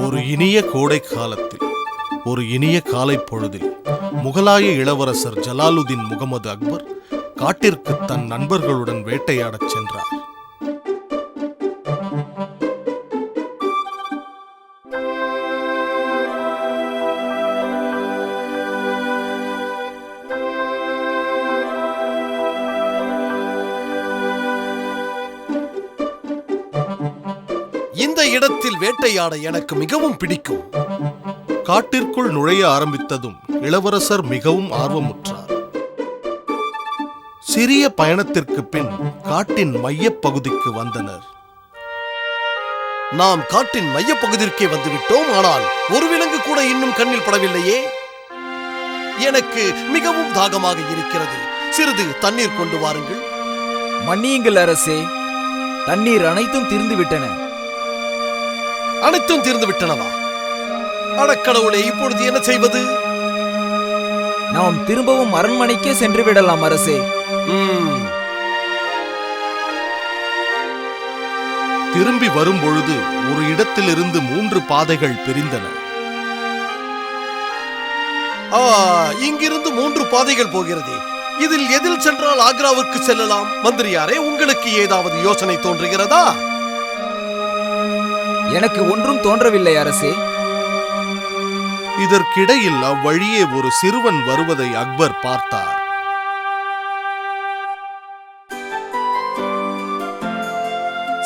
ஒரு இனிய கோடை காலத்தில் ஒரு இனிய காலை பொழுதில் முகலாய இளவரசர் ஜலாலுதீன் முகமது அக்பர் காட்டிற்கு தன் நண்பர்களுடன் வேட்டையாடச் சென்றார். இந்த இடத்தில் வேட்டையாட எனக்கு மிகவும் பிடிக்கும். காட்டிற்குள் நுழைய ஆரம்பித்ததும் இளவரசர் மிகவும் ஆர்வமுற்றார். சிறிய பயணத்திற்கு பின் காட்டின் மையப் பகுதிக்கு வந்தனர். நாம் காட்டின் மையப்பகுதிக்கே வந்துவிட்டோம். ஆனால் ஒரு விலங்கு கூட இன்னும் கண்ணில் படவில்லையே. எனக்கு மிகவும் தாகமாக இருக்கிறது. சிறிது தண்ணீர் கொண்டு வாருங்கள். மன்னியுங்கள் அரசே, தண்ணீர் அனைத்தும் தீர்ந்து விட்டன. அனைத்தும் தீர்ந்து விட்டனவா? அடக்கடவுளே, இப்பொழுது என்ன செய்வது? நாம் திரும்பவும் அரண்மனைக்கே சென்று விடலாம் அரசே. திரும்பி வரும்பொழுது ஒரு இடத்திலிருந்து 3 பாதைகள் பிரிந்தன. இங்கிருந்து 3 பாதைகள் போகிறது. இதில் எதில் சென்றால் ஆக்ராவுக்கு செல்லலாம்? மந்திரியாரே, உங்களுக்கு ஏதாவது யோசனை தோன்றுகிறதா? எனக்கு ஒன்றும் தோன்றவில்லை அரசே. இதற்கிடையில் அவ்வழியே ஒரு சிறுவன் வருவதை அக்பர் பார்த்தார்.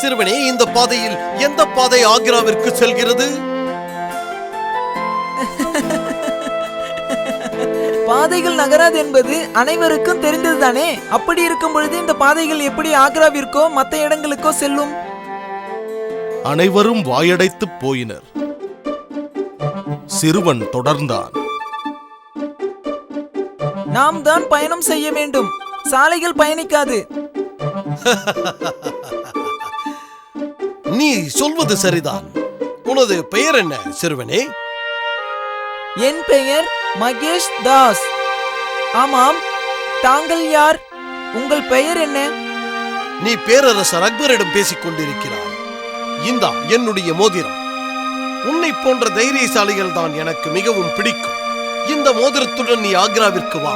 சிறுவனே, இந்த பாதையில் எந்த பாதை ஆக்ராவிற்கு செல்கிறது? பாதைகள் நகராது என்பது அனைவருக்கும் தெரிந்ததுதானே. அப்படி இருக்கும் பொழுது இந்த பாதைகள் எப்படி ஆக்ராவிற்கோ மற்ற இடங்களுக்கோ செல்லும்? அனைவரும் வாயடைத்து போயினர். சிறுவன் தொடர்ந்தான். நாம் தான் பயணம் செய்ய வேண்டும், சாலைகள் பயணிக்காது. நீ சொல்வது சரிதான். உனது பெயர் என்ன சிறுவனே? என் பெயர் மகேஷ் தாஸ். ஆமாம், தாங்கள் யார்? உங்கள் பெயர் என்ன? நீ பேரரசர் அக்பரிடம் பேசிக் கொண்டிருக்கிறாய். இந்தா என்னுடைய மோதிரம். உன்னை போன்ற தைரியசாலிகள் தான் எனக்கு மிகவும் பிடிக்கும். இந்த மோதிரத்துடன் நீ ஆக்ராவிற்கு வா.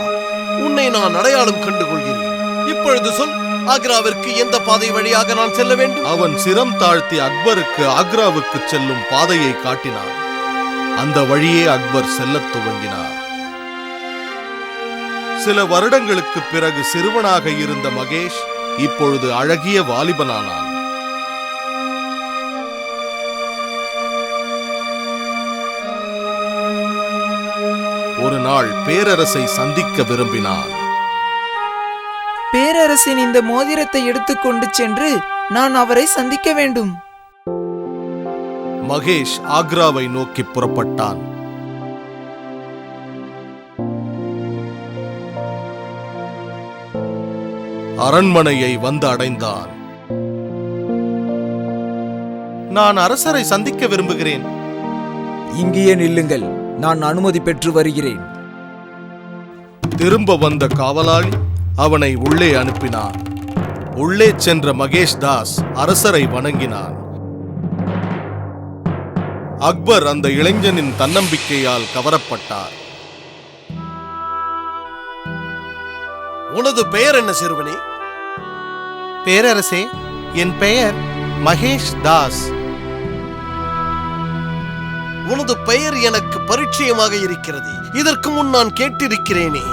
உன்னை நான் அடையாளம் கண்டு கொள்கிறேன். இப்பொழுது சொல், ஆக்ராவிற்கு எந்த பாதை வழியாக நான் செல்ல வேண்டும்? அவன் சிரம் தாழ்த்தி அக்பருக்கு ஆக்ராவுக்கு செல்லும் பாதையை காட்டினான். அந்த வழியே அக்பர் செல்லத் துவங்கினார். சில வருடங்களுக்கு பிறகு சிறுவனாக இருந்த மகேஷ் இப்பொழுது அழகிய வாலிபனானான். ஒரு நாள் பேரரசை சந்திக்க விரும்பினான். பேரரசின் இந்த மோதிரத்தை எடுத்துக்கொண்டு சென்று நான் அவரை சந்திக்க வேண்டும். மகேஷ் ஆக்ராவை நோக்கி புறப்பட்டான். அரண்மனையை வந்து அடைந்தான். நான் அரசரை சந்திக்க விரும்புகிறேன். இங்கேயே நில்லுங்கள், நான் அனுமதி பெற்று வருகிறேன். திரும்ப வந்த காவலாளி அவனை உள்ளே அனுப்பினான். உள்ளே சென்ற மகேஷ் தாஸ் அரசரை வணங்கினான். அக்பர் அந்த இளைஞனின் தன்னம்பிக்கையால் கவரப்பட்டார். உனது பெயர் என்ன சிறுவனே? பேரரசே, என் பெயர் மகேஷ் தாஸ். உனது பெயர் எனக்கு பரிச்சயமாக இருக்கிறது. இதற்கு முன் நான் கேட்டிருக்கிறேனே.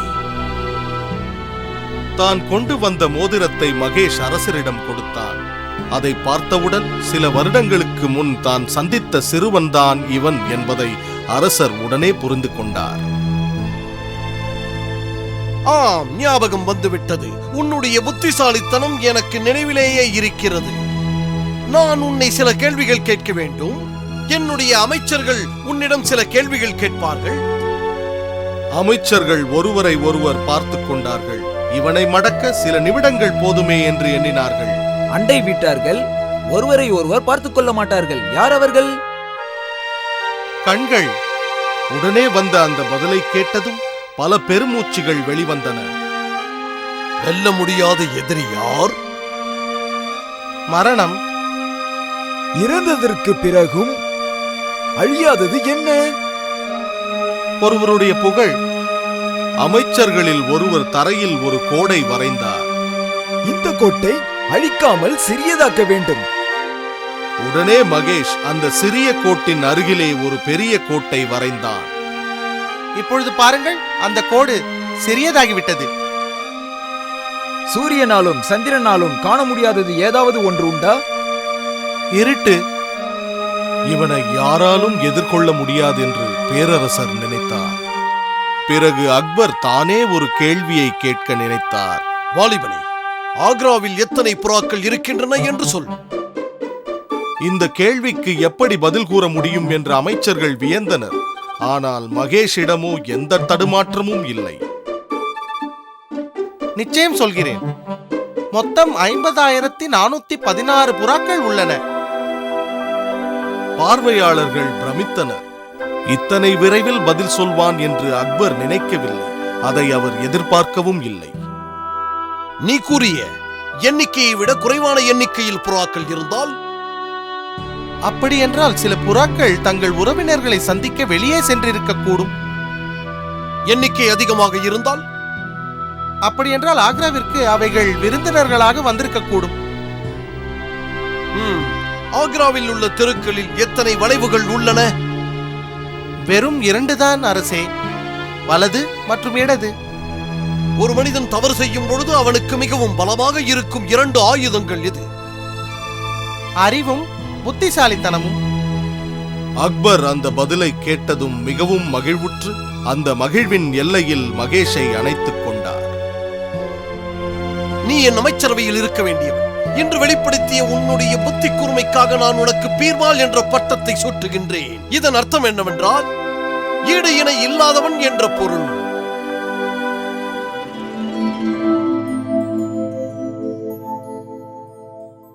தான் கொண்டு வந்த மோதிரத்தை மகேஷ் அரசரிடம் கொடுத்தான். அதை பார்த்தவுடன் சில வருடங்களுக்கு முன் தான் சந்தித்த சிறுவன்தான் இவன் என்பதை அரசர் உடனே புரிந்து கொண்டார். ஆம், ஞாபகம் வந்துவிட்டது. உன்னுடைய புத்திசாலித்தனம் எனக்கு நினைவிலேயே இருக்கிறது. நான் உன்னை சில கேள்விகள் கேட்க வேண்டும். என்னுடைய அமைச்சர்கள் உன்னிடம் சில கேள்விகள் கேட்பார்கள். அமைச்சர்கள் ஒருவரை ஒருவர் பார்த்து கொண்டார்கள். இவனை மடக்க சில நிமிடங்கள் போதுமே என்று எண்ணினார்கள். அண்டை வீட்டார்கள் ஒருவரை ஒருவர் பார்த்துக் கொள்ள மாட்டார்கள். யார் அவர்கள்? கண்கள். உடனே வந்த அந்த பதிலை கேட்டதும் பல பெருமூச்சுகள் வெளிவந்தன. வெல்ல முடியாத எதிரி யார்? மரணம். இறந்ததற்கு பிறகும் அழியாதது என்ன? ஒருவருடைய புகழ். அமைச்சர்களில் ஒருவர் தரையில் ஒரு கோடை வரைந்தார். இந்த கோட்டை அழிக்காமல் சிறியதாக்க வேண்டும். உடனே மகேஷ் அந்த சிறிய கோட்டின் அருகிலே ஒரு பெரிய கோட்டை வரைந்தான். இப்பொழுது பாருங்கள், அந்த கோடு சிறியதாகிவிட்டது. சூரியனாலும் சந்திரனாலும் காண முடியாதது ஏதாவது ஒன்று உண்டா? இருட்டு. இவனை யாராலும் எதிர்கொள்ள முடியாது என்று பேரரசர் நினைத்தார். பிறகு அக்பர் தானே ஒரு கேள்வியை கேட்க நினைத்தார். வாலிபனே, ஆக்ராவில் எத்தனை புறாக்கள் இருக்கின்றன என்று சொல். இந்த கேள்விக்கு எப்படி பதில் கூற முடியும் என்று அமைச்சர்கள் வியந்தனர். ஆனால் மகேஷிடமோ எந்த தடுமாற்றமும் இல்லை. நிச்சயம் சொல்கிறேன். மொத்தம் 50,416 புறாக்கள் உள்ளன. பார்வையாளர்கள் பிரமித்தனர். இத்தனை விரைவில் பதில் சொல்வான் என்று அக்பர் நினைக்கவில்லை. அதை அவர் எதிர்பார்க்கவும் இல்லை. நீ கூறிய எண்ணிக்கையை விட குறைவான எண்ணிக்கையில் புறாக்கள் இருந்தால்? அப்படி என்றால் சில புறாக்கள் தங்கள் உறவினர்களை சந்திக்க வெளியே சென்றிருக்க கூடும். எண்ணிக்கை அதிகமாக இருந்தால்? அப்படி என்றால் ஆக்ராவிற்கு அவைகள் விருந்தினர்களாக வந்திருக்க கூடும். ஆக்ராவில் உள்ள தெருக்களில் எத்தனை வளைவுகள் உள்ளன? வெறும் 2 தான் அரசே, வலது மற்றும் இடது. ஒரு மனிதன் தவறு செய்யும் பொழுது அவனுக்கு மிகவும் பலமாக இருக்கும் 2 ஆயுதங்கள் எது? அறிவும் புத்திசாலித்தனமும். அக்பர் அந்த பதிலை கேட்டதும் மிகவும் மகிழ்வுற்று அந்த மகிழ்வின் எல்லையில் மகேஷை அணைத்துக் கொண்டார். நீ என் அமைச்சரவையில் இருக்க வேண்டியவன். இன்று வெளிப்படுத்திய உன்னுடைய புத்தி கூர்மைக்காக நான் உனக்கு பீர்வால் என்ற பட்டத்தை சூட்டுகின்றேன். இதன் அர்த்தம் என்னவென்றால் ஈடு இணை இல்லாதவன் என்ற பொருள்.